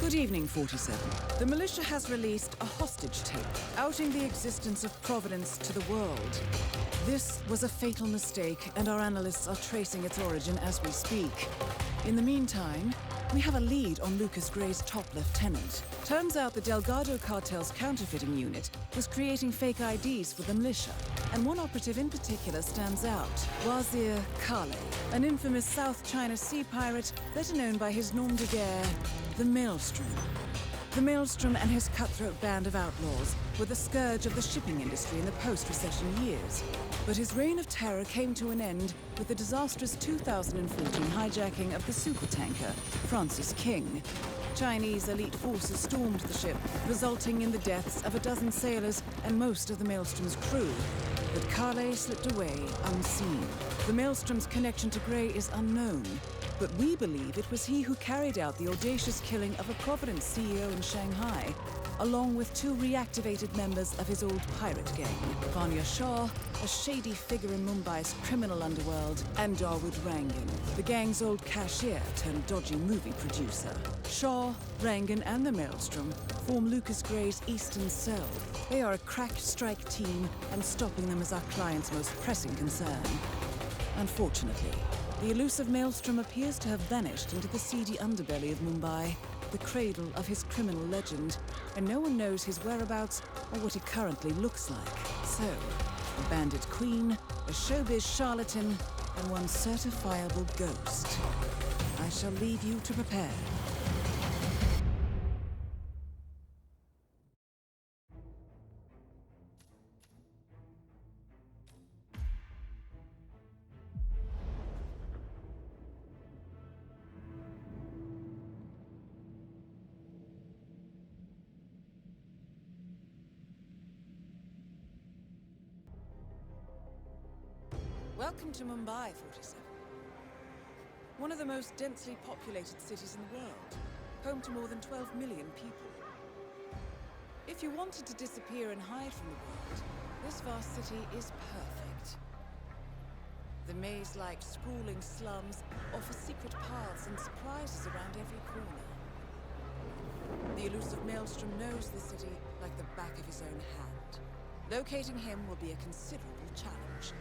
Good evening, 47. The militia has released a hostage tape, outing the existence of Providence to the world. This was a fatal mistake, and our analysts are tracing its origin as we speak. In the meantime, we have a lead on Lucas Gray's top lieutenant. Turns out the Delgado cartel's counterfeiting unit was creating fake IDs for the militia, and one operative in particular stands out, Wazir Kale, an infamous South China Sea pirate better known by his nom de guerre, the Maelstrom. The Maelstrom and his cutthroat band of outlaws were the scourge of the shipping industry in the post-recession years. But his reign of terror came to an end with the disastrous 2014 hijacking of the supertanker Francis King. Chinese elite forces stormed the ship, resulting in the deaths of a dozen sailors and most of the Maelstrom's crew. But Kale slipped away unseen. The Maelstrom's connection to Gray is unknown, but we believe it was he who carried out the audacious killing of a Providence CEO in Shanghai, along with two reactivated members of his old pirate gang, Vanya Shah, a shady figure in Mumbai's criminal underworld, and Dawood Rangan, the gang's old cashier turned dodgy movie producer. Shah, Rangan, and the Maelstrom form Lucas Gray's Eastern Cell. They are a crack strike team, and stopping them is our client's most pressing concern. Unfortunately, the elusive Maelstrom appears to have vanished into the seedy underbelly of Mumbai, the cradle of his criminal legend, and no one knows his whereabouts or what he currently looks like. So, a bandit queen, a showbiz charlatan, and one certifiable ghost. I shall leave you to prepare. Welcome to Mumbai, 47. One of the most densely populated cities in the world, home to more than 12 million people. If you wanted to disappear and hide from the world, this vast city is perfect. The maze-like sprawling slums offer secret paths and surprises around every corner. The elusive Maelstrom knows the city like the back of his own hand. Locating him will be a considerable challenge.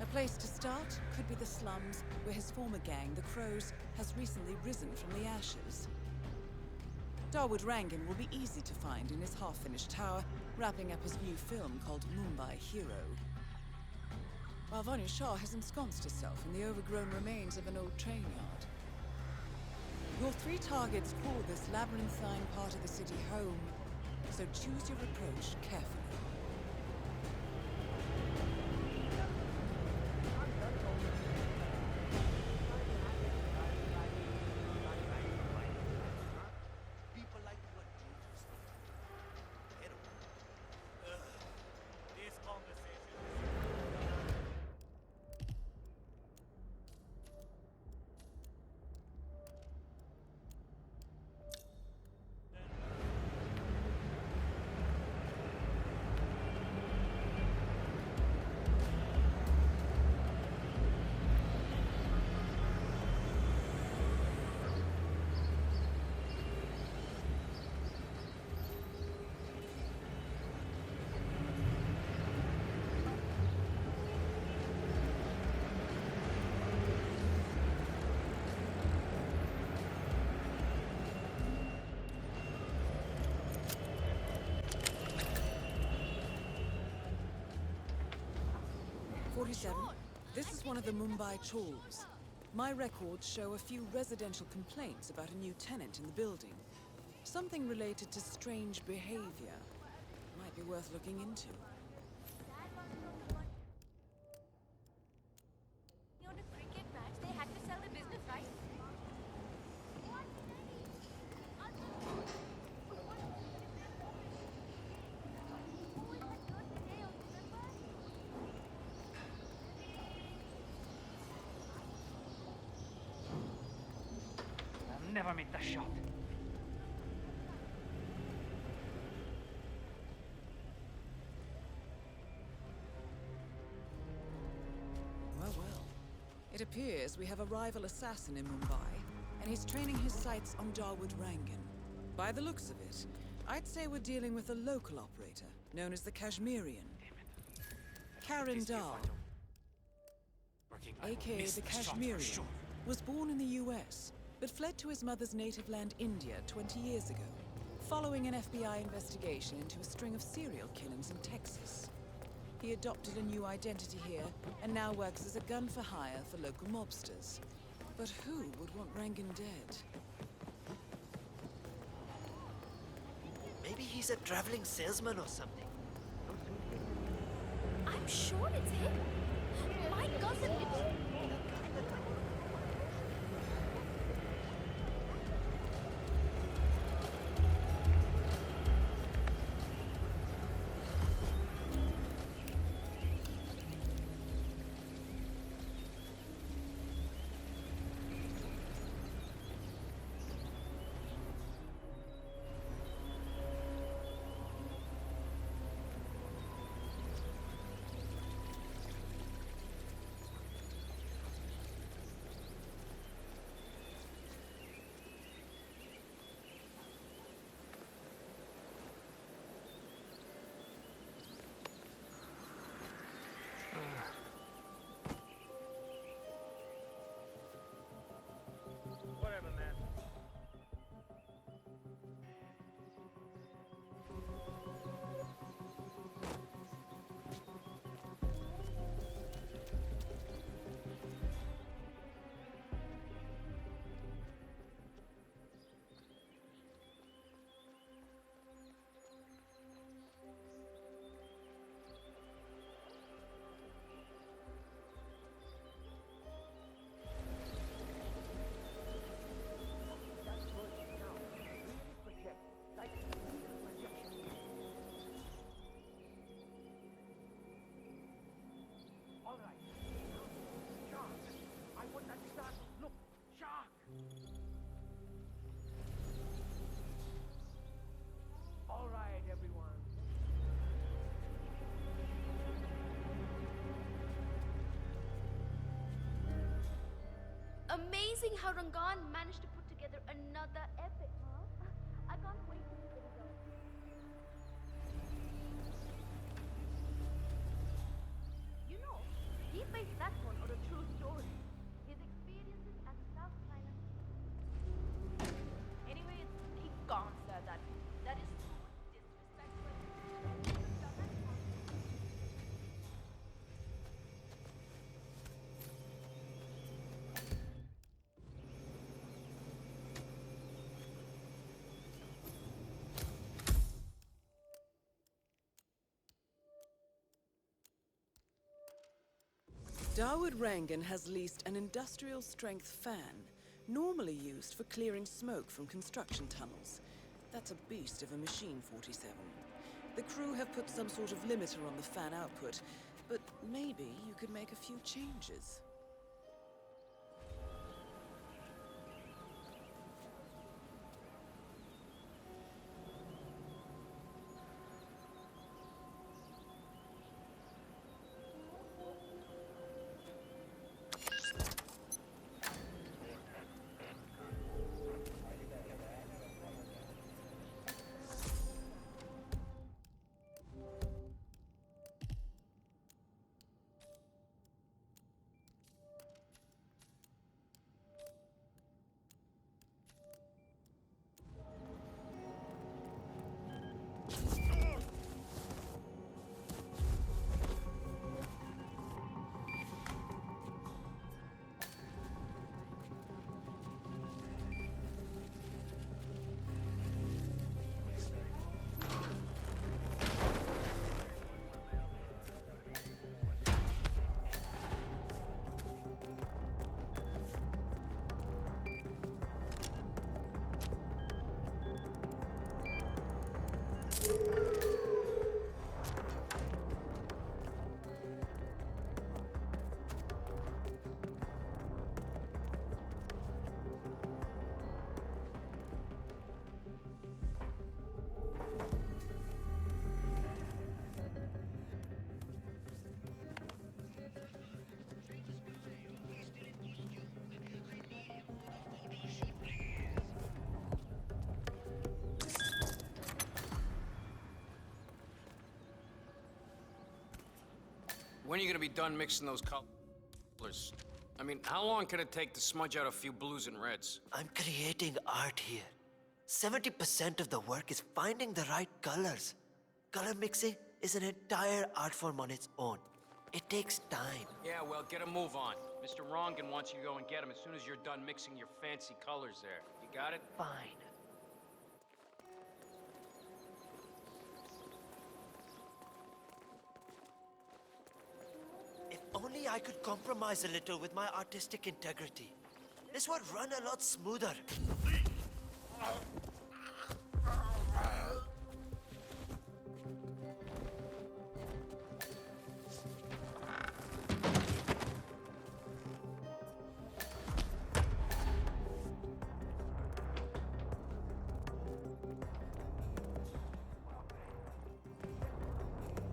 A place to start could be the slums, where his former gang, the Crows, has recently risen from the ashes. Dawood Rangan will be easy to find in his half-finished tower, wrapping up his new film called Mumbai Hero. While Vanya Shah has ensconced herself in the overgrown remains of an old train yard. Your three targets call this labyrinthine part of the city home, so choose your approach carefully. This is one of the Mumbai chawls. My records show a few residential complaints about a new tenant in the building. Something related to strange behavior. Might be worth looking into. On a cricket match, they had to sell the business, right? Never make the shot. Well, well. It appears we have a rival assassin in Mumbai, and he's training his sights on Dawood Rangan. By the looks of it, I'd say we're dealing with a local operator, known as the Kashmirian. Karan Dar, aka the Kashmirian, was born in the US, but fled to his mother's native land, India, 20 years ago, following an FBI investigation into a string of serial killings in Texas. He adopted a new identity here, and now works as a gun for hire for local mobsters. But who would want Rangan dead? Maybe he's a traveling salesman or something. I'm sure it's him. My cousin lives. Whatever, man. All right. Shark. I want that shark. Look, shark. All right, everyone. Amazing how Rangan managed to put together another epic, huh? I can't wait to see the results. You know, he based that one on a true story. His experiences as a South China. Anyways, he can't say that. That is so disrespectful. Dawood Rangan has leased an industrial-strength fan, normally used for clearing smoke from construction tunnels. That's a beast of a machine, 47. The crew have put some sort of limiter on the fan output, but maybe you could make a few changes. When are you gonna be done mixing those colors? I mean, how long can it take to smudge out a few blues and reds? I'm creating art here. 70% of the work is finding the right colors. Color mixing is an entire art form on its own. It takes time. Yeah, well, get a move on. Mr. Rongan wants you to go and get him as soon as you're done mixing your fancy colors there. You got it? Fine. If only I could compromise a little with my artistic integrity. This would run a lot smoother.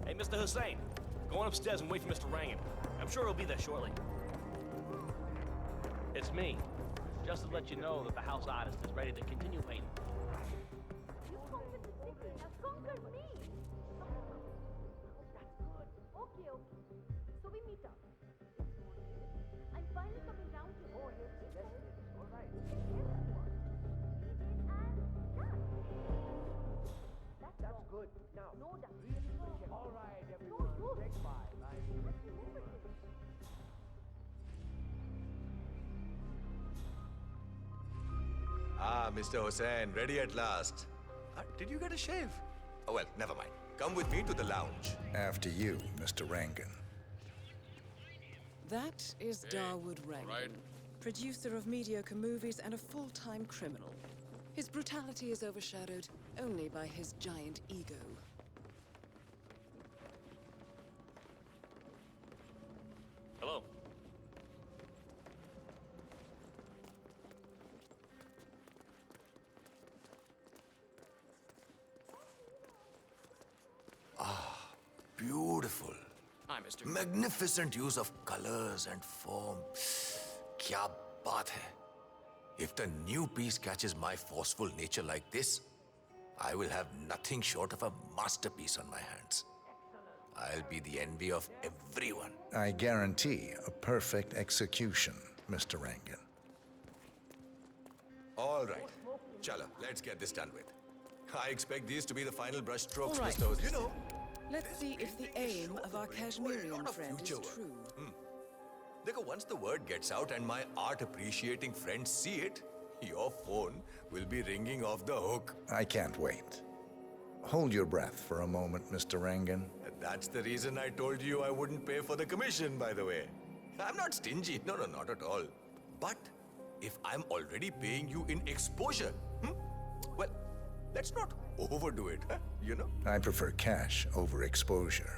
Hey, Mr. Hussein, go on upstairs and wait for Mr. Rangan. I'm sure he'll be there shortly. It's me. Just to let you know that the house artist is ready to continue painting. You conquered the city, now conquer me! That's good. Okay, okay. So we meet up. I'm finally coming down to you. Oh, yes, all right. That's good. Now, No, that's really check. All right, everyone. No, Take 5. Ah, Mr. Hussain, ready at last. Did you get a shave? Oh, well, never mind. Come with me to the lounge. After you, Mr. Rangan. That is Dawood Rangan, producer of mediocre movies and a full-time criminal. His brutality is overshadowed only by his giant ego. Hello. Beautiful. Hi, Mr. Magnificent use of colors and form. Kya baat hai. If the new piece catches my forceful nature like this, I will have nothing short of a masterpiece on my hands. I'll be the envy of everyone. I guarantee a perfect execution, Mr. Rangan. All right. Chala, let's get this done with. I expect these to be the final brush strokes, All right. Mr. Hussain. You know, Let's see if the aim of our Kashmirian friend is true. Dekho, once the word gets out and my art-appreciating friends see it, your phone will be ringing off the hook. I can't wait. Hold your breath for a moment, Mr. Rangan. That's the reason I told you I wouldn't pay for the commission, by the way. I'm not stingy. No, not at all. But if I'm already paying you in exposure, well, let's not overdo it, you know? I prefer cash over exposure.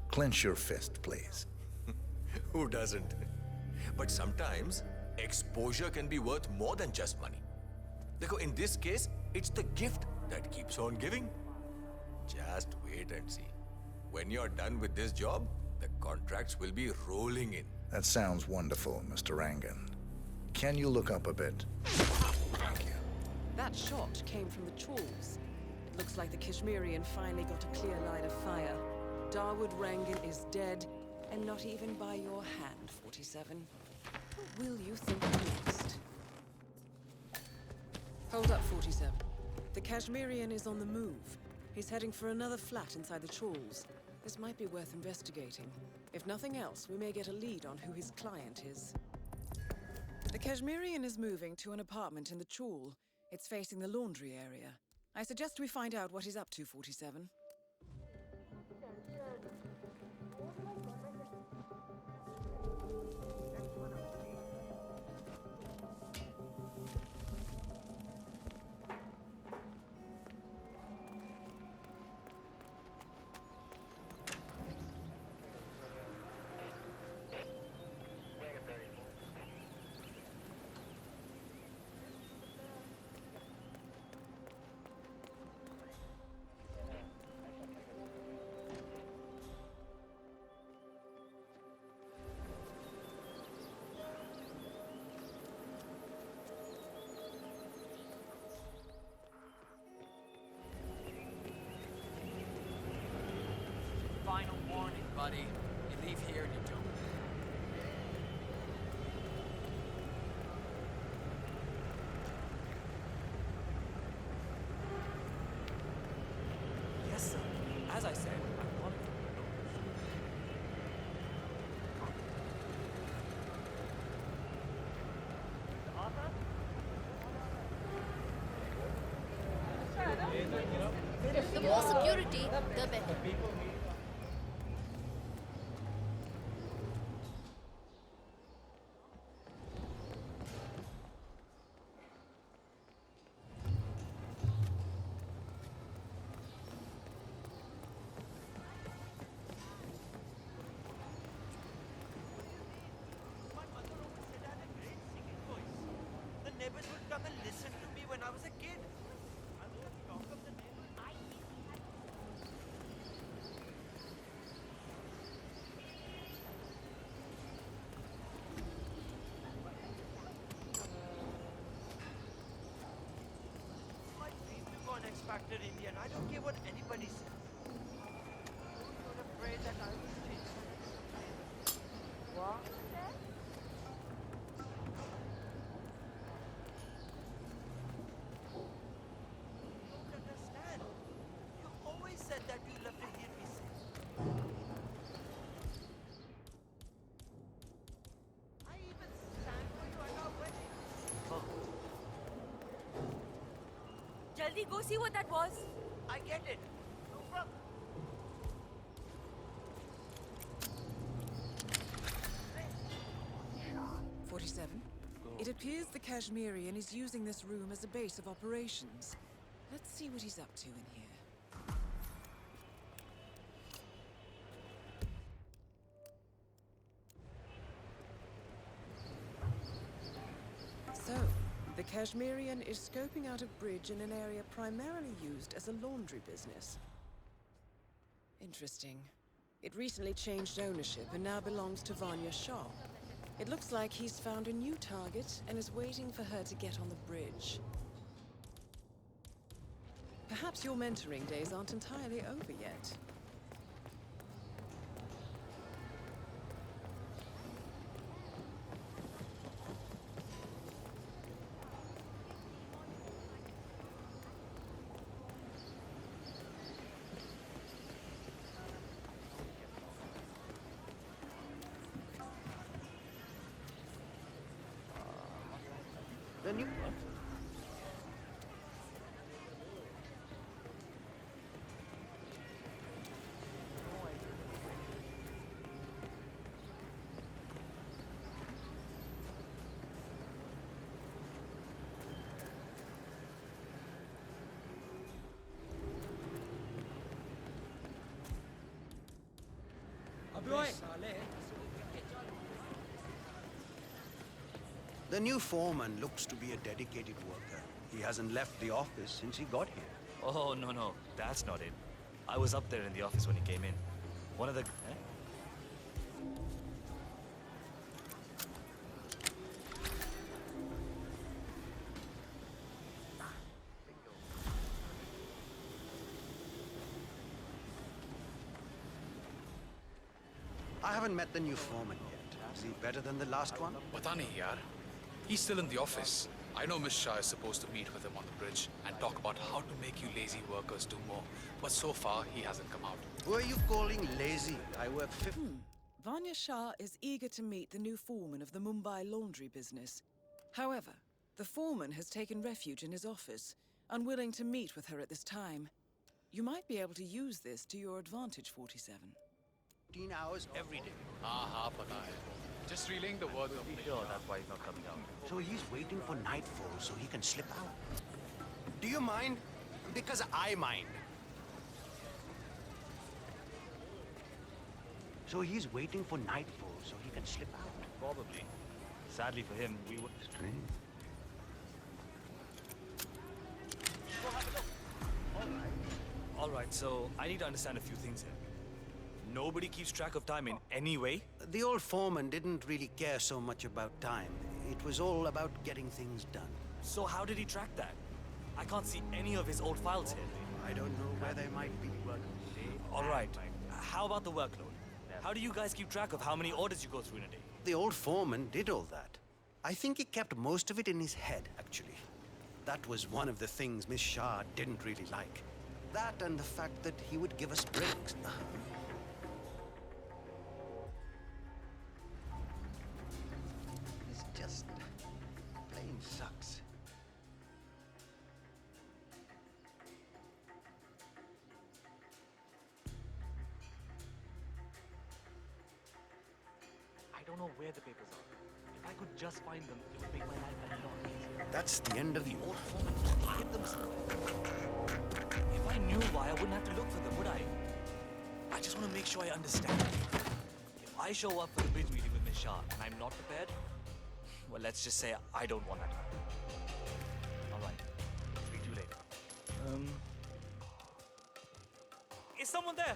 Clench your fist, please. Who doesn't? But sometimes, exposure can be worth more than just money. Dekho, in this case, it's the gift that keeps on giving. Just wait and see. When you're done with this job, the contracts will be rolling in. That sounds wonderful, Mr. Rangan. Can you look up a bit? Thank you. That shot came from the chawls. It looks like the Kashmirian finally got a clear line of fire. Dawood Rangan is dead, and not even by your hand, 47. What will you think next? Hold up, 47. The Kashmirian is on the move. He's heading for another flat inside the chawls. This might be worth investigating. If nothing else, we may get a lead on who his client is. The Kashmirian is moving to an apartment in the chawl. It's facing the laundry area. I suggest we find out what he's up to, 47. Final warning, buddy. In leave here and you don't. Yes, sir. As I said, I'm calling for The more security, the better. My mother always said I had a great singing voice. The neighbors would come and listen to me when I was a kid. I was the talk of the neighborhood. My dream to go on X Factor India, and I don't care what anybody says. I was afraid that I was changing. What? Don't understand. You always said that you love to hear me sing. I even sang for you at our wedding. Jaldi, go see what that was. I get it. No problem. 47. It appears the Kashmirian is using this room as a base of operations. Let's see what he's up to in here. So, the Kashmirian is scoping out a bridge in an area primarily used as a laundry business. Interesting. It recently changed ownership and now belongs to Vanya Shah. It looks like he's found a new target and is waiting for her to get on the bridge. Perhaps your mentoring days aren't entirely over yet. The new The new foreman looks to be a dedicated worker. He hasn't left the office since he got here. Oh, no, that's not it. I was up there in the office when he came in. One of the... I haven't met the new foreman yet. Is he better than the last one? Pata nahi yaar. He's still in the office. I know Miss Shah is supposed to meet with him on the bridge and talk about how to make you lazy workers do more. But so far, he hasn't come out. Who are you calling lazy? I work 50... Vanya Shah is eager to meet the new foreman of the Mumbai laundry business. However, the foreman has taken refuge in his office, unwilling to meet with her at this time. You might be able to use this to your advantage, 47. 15 hours every day. Haan, pata hai. Just relaying the words of Sure, that's why he's not coming out. So he's waiting for nightfall so he can slip out. Do you mind? Because I mind. So he's waiting for nightfall so he can slip out. Probably. Sadly for him, we would... Strange. All right, so I need to understand a few things here. Nobody keeps track of time in any way? The old foreman didn't really care so much about time. It was all about getting things done. So how did he track that? I can't see any of his old files here. I don't know where they might be. All right, how about the workload? How do you guys keep track of how many orders you go through in a day? The old foreman did all that. I think he kept most of it in his head, actually. That was one of the things Miss Shah didn't really like. That and the fact that he would give us breaks. This just plain sucks. I don't know where the papers are. If I could just find them, it would make my life a lot easier. That's the end of you. Old foreman hid them somewhere. If I knew why, I wouldn't have to look for them, would I? I just want to make sure I understand. If I show up for the bridge meeting with Miss Shah and I'm not prepared, well, let's just say I don't want that to happen. All right. Speak to you later. Is someone there?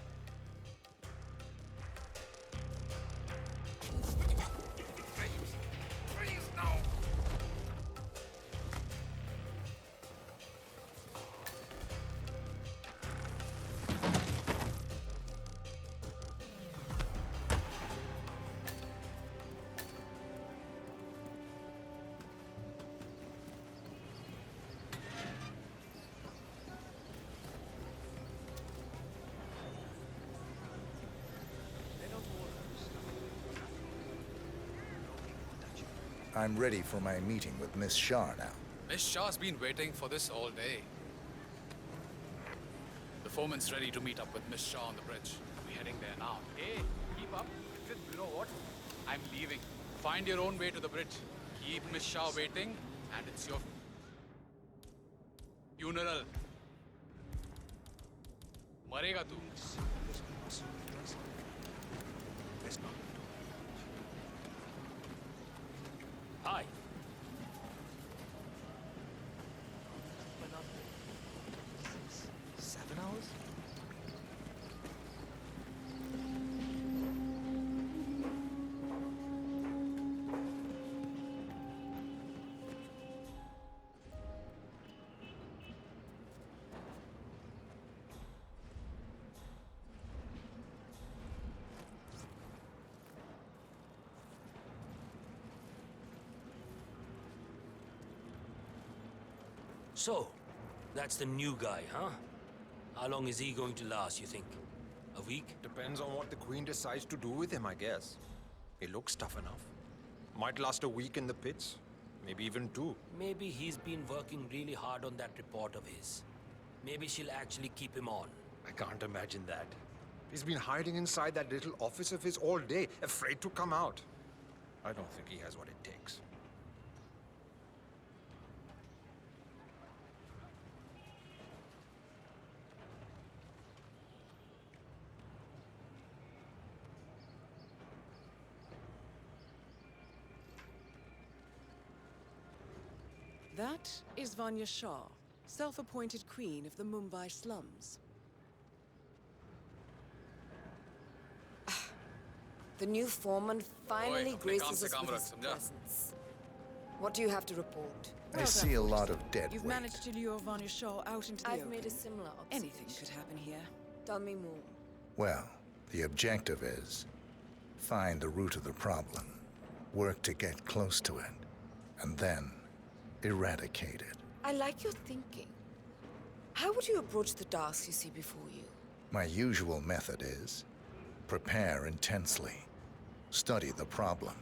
I'm ready for my meeting with Miss Shah now. Miss Shah's been waiting for this all day. The foreman's ready to meet up with Miss Shah on the bridge. We're heading there now. Hey, keep up. You know what? I'm leaving. Find your own way to the bridge. Keep Miss Shah waiting, and it's your funeral. मरेगा तू. Hi. 7 hours? So, that's the new guy, huh? How long is he going to last, you think? A week? Depends on what the Queen decides to do with him, I guess. He looks tough enough. Might last a week in the pits. Maybe even 2. Maybe he's been working really hard on that report of his. Maybe she'll actually keep him on. I can't imagine that. He's been hiding inside that little office of his all day, afraid to come out. I don't think he has what it takes. That is Vanya Shah, self-appointed queen of the Mumbai slums. The new foreman finally Oi, graces us अपने काम with से his काम रख, समझा? presence. What do you have to report? I see a lot of dead You've weight. managed to lure Vanya Shah out into the I've open. made a similar observation. Anything could happen here. Tell me more. Well, the objective is find the root of the problem, work to get close to it, and then eradicate it. I like your thinking. How would you approach the tasks you see before you? My usual method is prepare intensely, study the problem,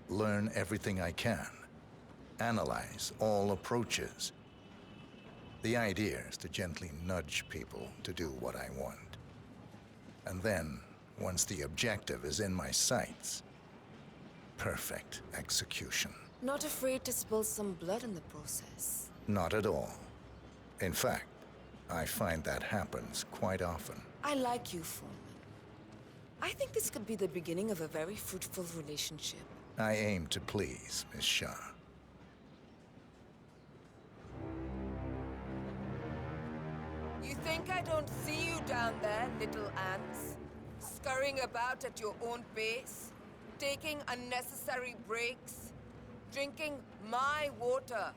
learn everything I can, analyze all approaches. The idea is to gently nudge people to do what I want. And then, once the objective is in my sights, perfect execution. Not afraid to spill some blood in the process. Not at all. In fact, I find that happens quite often. I like you, Foreman. I think this could be the beginning of a very fruitful relationship. I aim to please, Miss Shah. You think I don't see you down there, little ants? Scurrying about at your own pace? Taking unnecessary breaks? Drinking my water?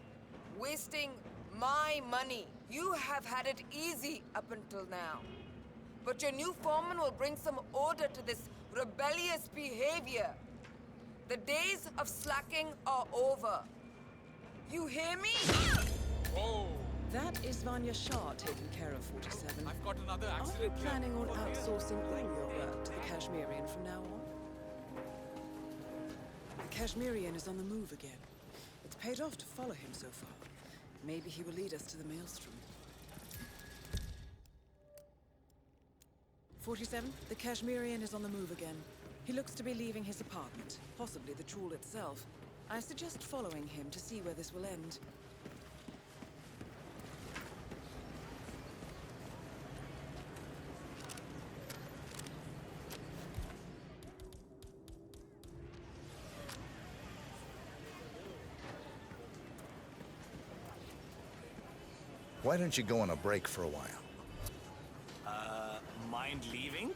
Wasting my money? You have had it easy up until now. But your new foreman will bring some order to this rebellious behavior. The days of slacking are over. You hear me? Whoa! That is Vanya Shah taking care of 47. I've got another Are you accident here. planning on outsourcing all your work to the Kashmirian from now on? The Kashmirian is on the move again. It's paid off to follow him so far. Maybe he will lead us to the maelstrom. 47, the Kashmirian is on the move again. He looks to be leaving his apartment, possibly the trawl itself. I suggest following him to see where this will end. Why don't you go on a break for a while? Mind leaving?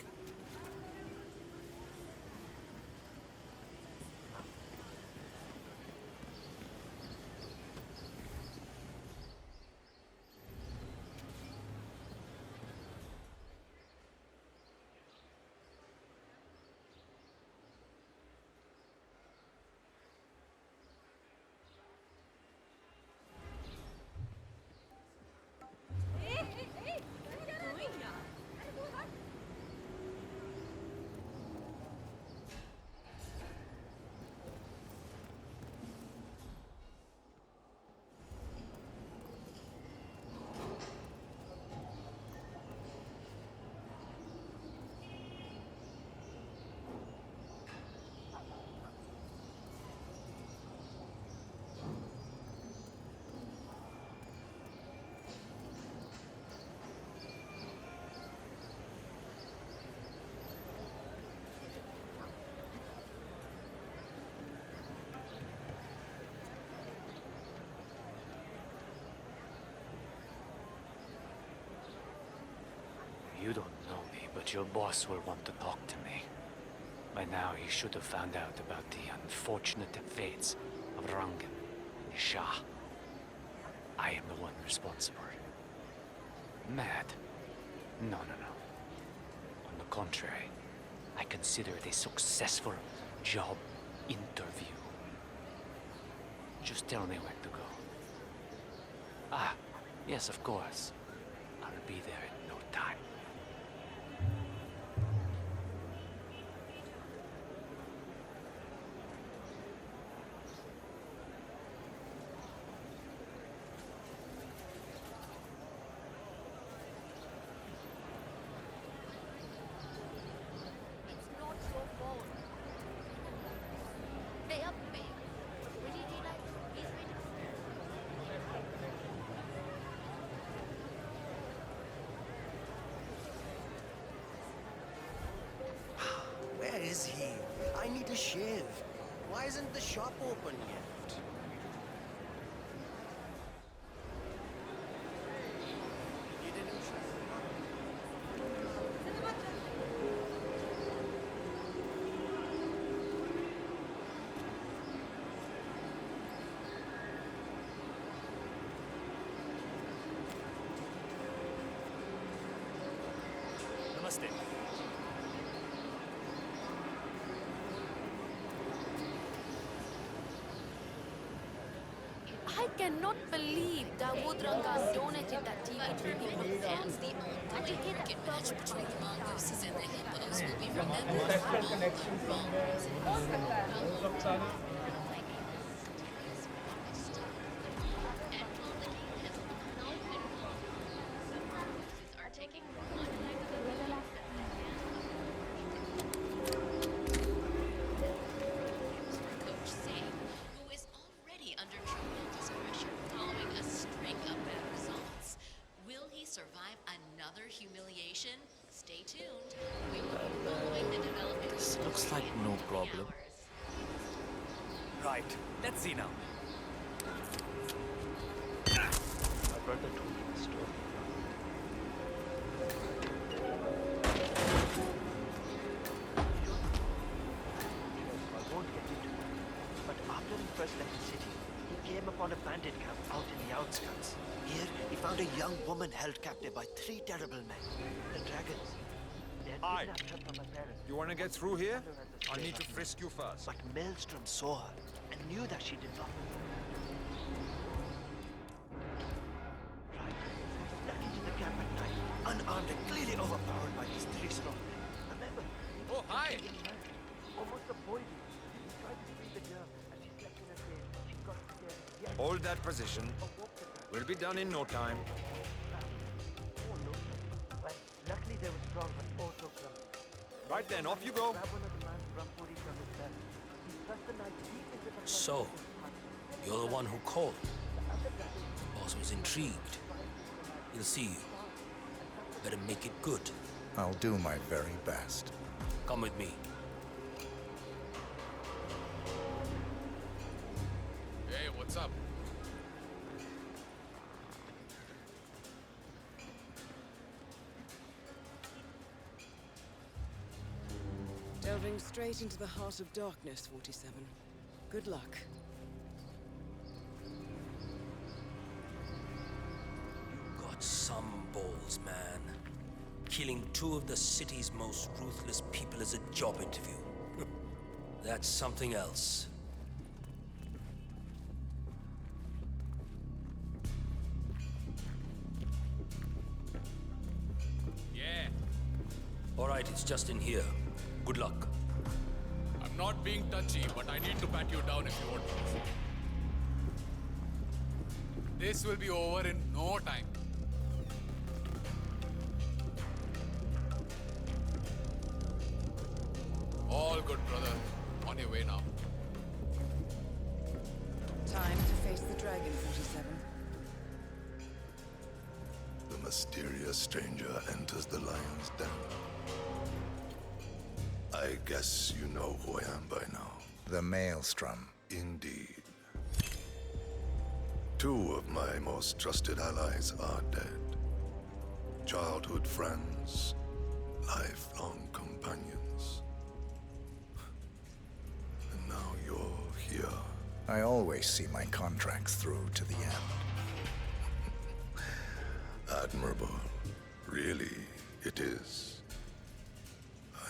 You don't know me, but your boss will want to talk to me. By now, he should have found out about the unfortunate fates of Rangan and Shah. I am the one responsible. Mad? No. On the contrary, I consider it a successful job interview. Just tell me where to go. Ah, yes, of course. I'll be there in no time. It's not your fault. They are big. When he realizes he's waiting Where is he? I need a shave. Why isn't the shop open yet? You didn't Namaste. I cannot believe Dawood Rangan donated that TV to people who fans the and to hit a match between the mongooses and the hippos will be remembered for all the wrong reasons. Survive another humiliation? Stay tuned. We will be following the development. This looks like no problem. Right, let's see now. My brother told me the story. I won't get into that. But after he first left the city, he came upon a bandit camp out in the outskirts. Here, he found a young woman held captive by 3 terrible men. The dragons. Dead Hi. kidnapped her from my parents. You want to get through here? Her as a I slave need to master. frisk you first. But Maelstrom saw her and knew that she did not. Right. Snuck into the camp at night, unarmed and clearly overpowered by these three strong men. Remember? Oh, hi! Almost a boy. He tried to free the girl and she slept in her cage. She got scared. He had Hold that position. We'll be done in no time. Oh, no. Well, luckily they were strong, but also clumsy. Right then, off you go. Grab one of the man's rumpuri from his belt. He thrust the knife deep into the So, you're the one who called. Boss was intrigued. He'll see you. Better make it good. I'll do my very best. Come with me. Hey, what's up? Delving straight into the heart of darkness, 47. Good luck. You got some balls, man. Killing two of the city's most ruthless people as a job interview. That's something else. Yeah. All right, it's just in here. Good luck. I'm not being touchy, but I need to pat you down if you want to. This will be over in no time. All good, brother. On your way now. Time to face the dragon, 47. The mysterious stranger enters the lion's den. I guess you know who I am by now. The Maelstrom. Indeed. Two of my most trusted allies are dead. Childhood friends, lifelong companions. And now you're here. I always see my contracts through to the end. Admirable. Really, it is.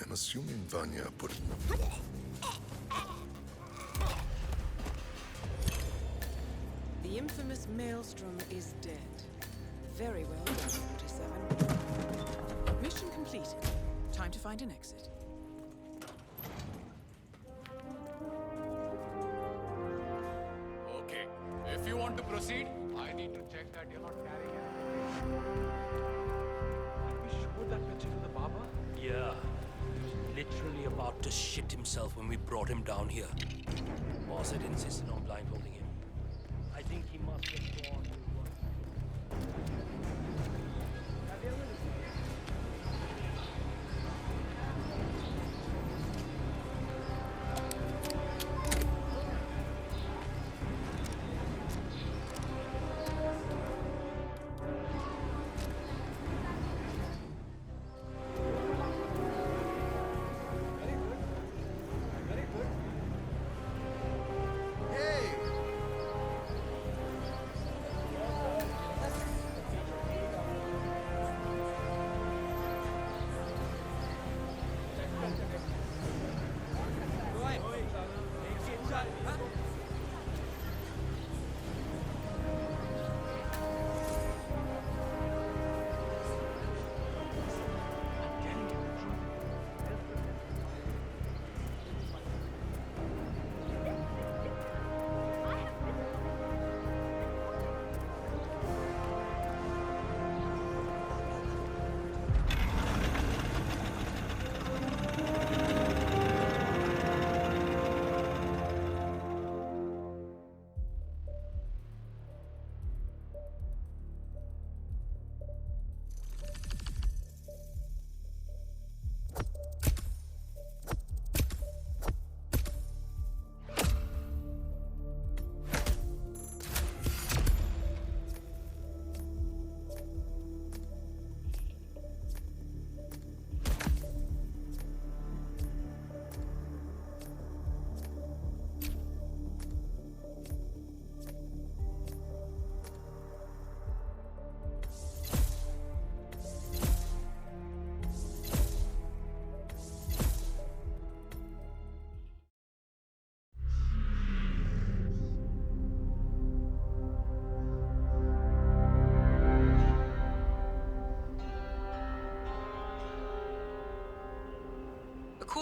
I'm assuming Vanya put... The infamous Maelstrom is dead. Very well done, 47. Mission completed. Time to find an exit. Okay. If you want to proceed, I need to check that you're not carrying anything. Did we show that picture to the barber? Yeah. Literally about to shit himself when we brought him down here. Boss had insisted on blindfolding him. I think he must have gone to work.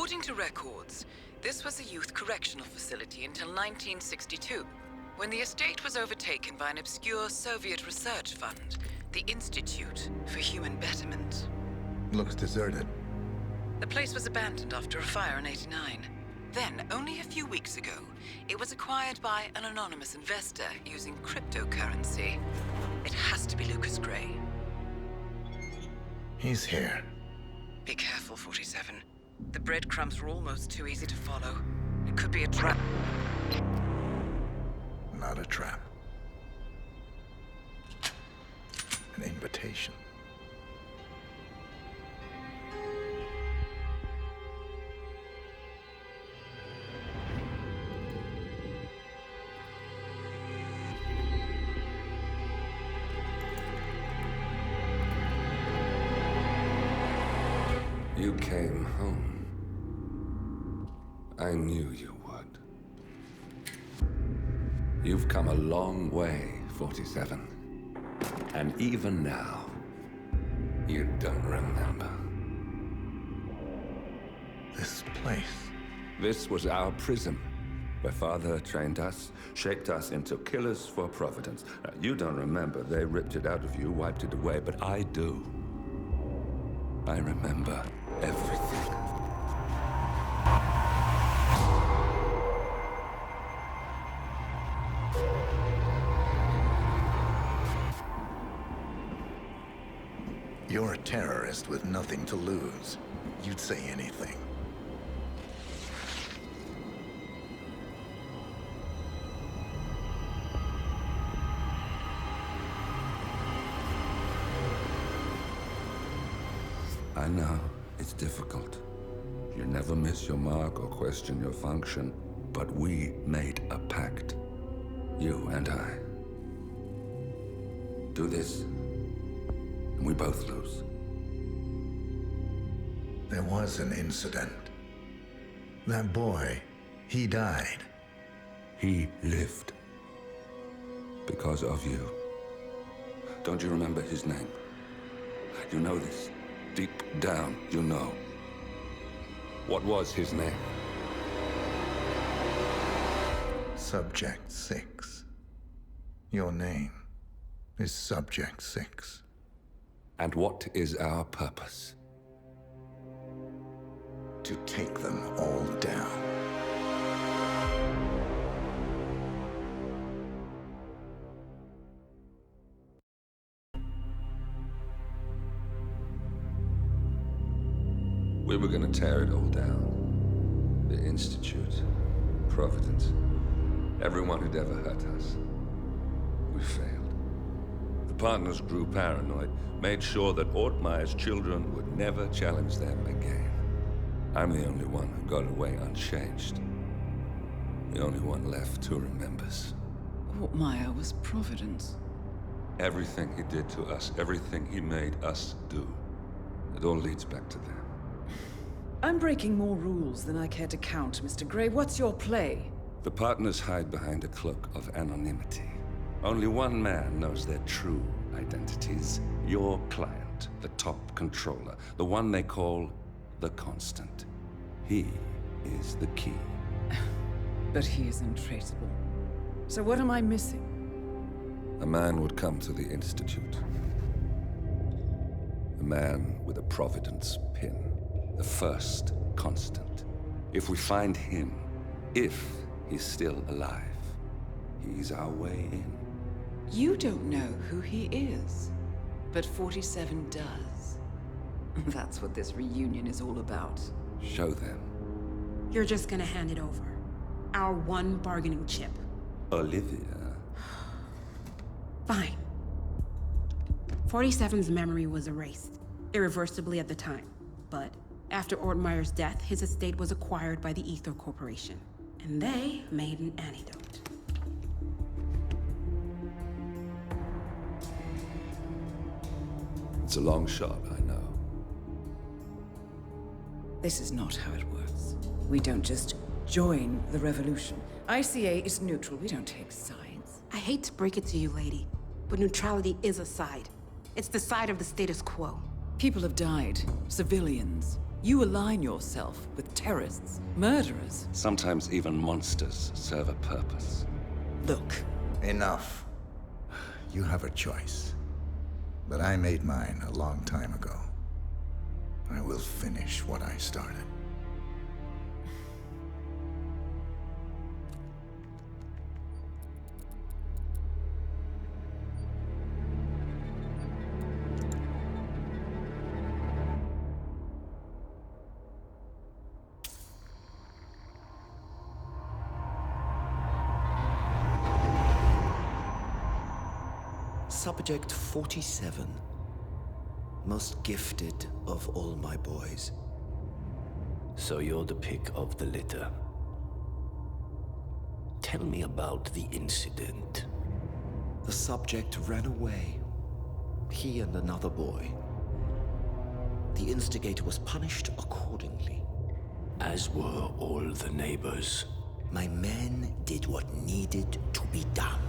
According to records, this was a youth correctional facility until 1962, when the estate was overtaken by an obscure Soviet research fund, the Institute for Human Betterment. Looks deserted. The place was abandoned after a fire in '89. Then, only a few weeks ago, it was acquired by an anonymous investor using cryptocurrency. It has to be Lucas Gray. He's here. Be careful, 47. The breadcrumbs were almost too easy to follow. It could be a trap. Not a trap. An invitation. You came home. I knew you would. You've come a long way, 47. And even now, you don't remember. This place. This was our prison, where Father trained us, shaped us into killers for Providence. You don't remember. They ripped it out of you, wiped it away, but I do. I remember everything. You're a terrorist with nothing to lose. You'd say anything. I know, it's difficult. You never miss your mark or question your function, but we made a pact. You and I. Do this, and we both lose. There was an incident. That boy, he died. He lived. Because of you. Don't you remember his name? You know this. Deep down, you know. What was his name? Subject 6. Your name is Subject 6. And what is our purpose? To take them all down. We were gonna tear it all down. The Institute, Providence, everyone who'd ever hurt us. We failed. The partners grew paranoid, made sure that Ortmeyer's children would never challenge them again. I'm the only one who got away unchanged. The only one left who remembers. Ortmeyer was Providence. Everything he did to us, everything he made us do, it all leads back to them. I'm breaking more rules than I care to count, Mr. Gray. What's your play? The partners hide behind a cloak of anonymity. Only one man knows their true identities. Your client, the top controller, the one they call the Constant. He is the key. But he is untraceable. So what am I missing? A man would come to the Institute. A man with a Providence pin. The first Constant. If we find him, if he's still alive, he's our way in. You don't know who he is, but 47 does. That's what this reunion is all about. Show them. You're just gonna hand it over. Our one bargaining chip. Olivia. Fine. 47's memory was erased, irreversibly at the time. But after Ortmeyer's death, his estate was acquired by the Ether Corporation. And they made an antidote. It's a long shot, I know. This is not how it works. We don't just join the revolution. ICA is neutral. We don't take sides. I hate to break it to you, lady, but neutrality is a side. It's the side of the status quo. People have died. Civilians. You align yourself with terrorists, murderers. Sometimes even monsters serve a purpose. Look. Enough. You have a choice. But I made mine a long time ago. I will finish what I started. Subject 47. Most gifted of all my boys. So you're the pick of the litter. Tell me about the incident. The subject ran away. He and another boy. The instigator was punished accordingly. As were all the neighbors. My men did what needed to be done.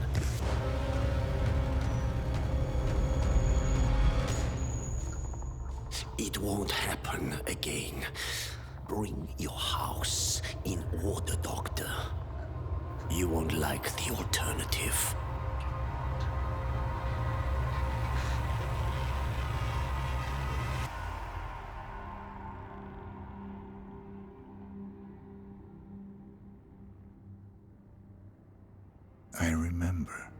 It won't happen again. Bring your house in order, Doctor. You won't like the alternative. I remember.